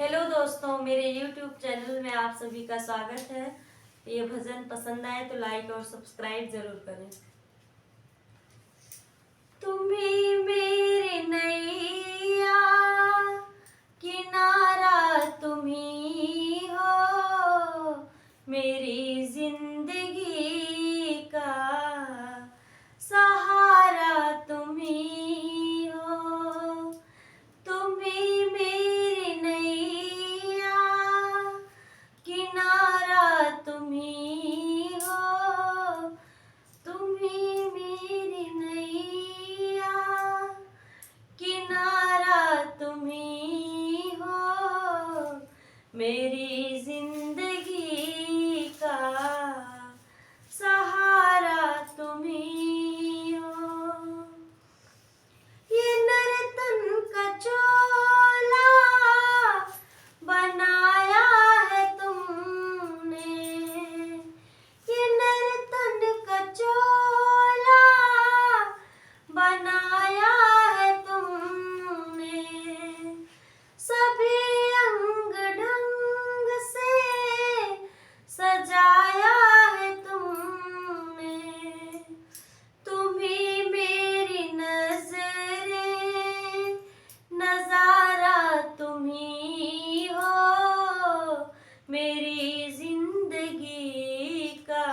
Hello दोस्तों, मेरे YouTube channel में आप सभी का स्वागत है। ये भजन पसंद आए तो लाइक और सब्सक्राइब जरूर करें। तुम ही मेरी नैया, किनारा तुम ही हो, मेरी जिंदगी का सहारा तुम ही हो। तुम ही मेरी नैया, किनारा तुम ही हो, तुम ही मेरी नैया, किनारा तुम ही हो, मेरी जिंदगी का सहारा तुम ही हो। ये नर्तन का चोला बनाया है तुमने, ये नर्तन का चोला बनाया है तुमने, सभी अंग ढंग से सजाया है तुमने। तुम ही मेरी नजरें, नजारा तुम ही हो, मेरी जिंदगी का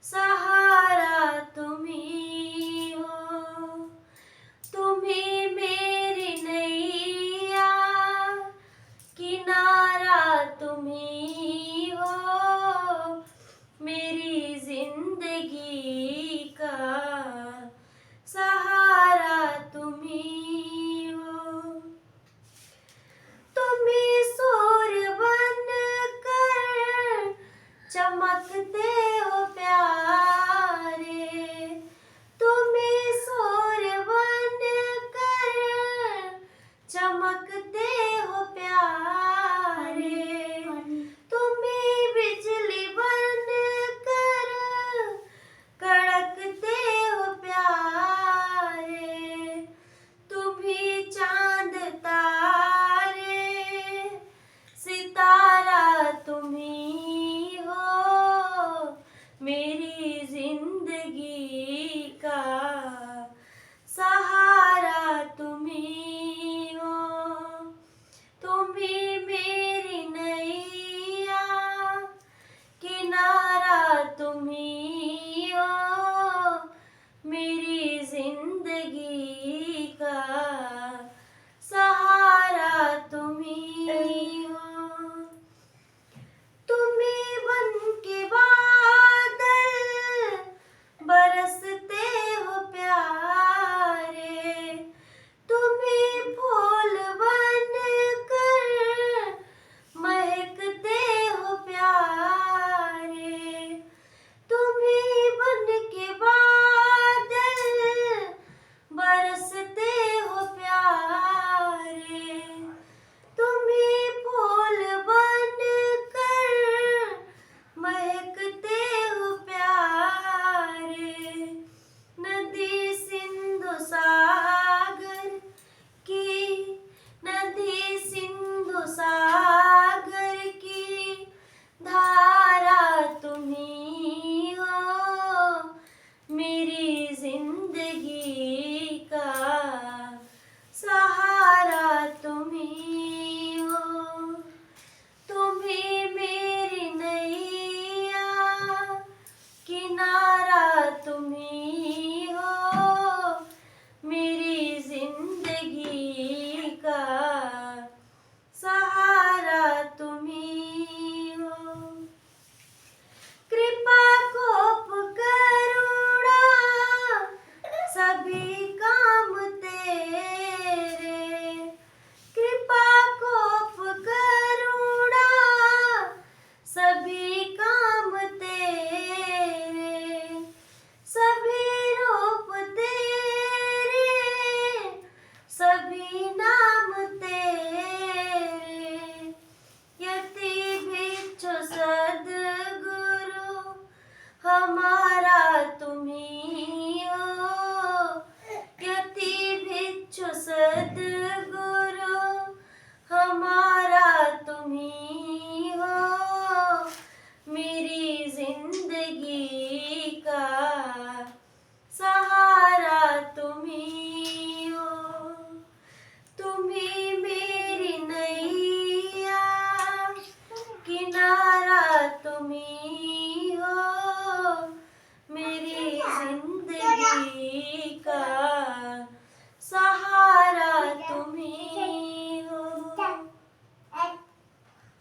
सहारा तुम ही हो। तुम ही मेरी नैया, किनारा तुम ही हो, मेरी जिंदगी का सहारा तुम ही हो। तुम ही सूर्य बन कर चमकते हो प्यारे, तुम ही सूर्य बन कर चमकते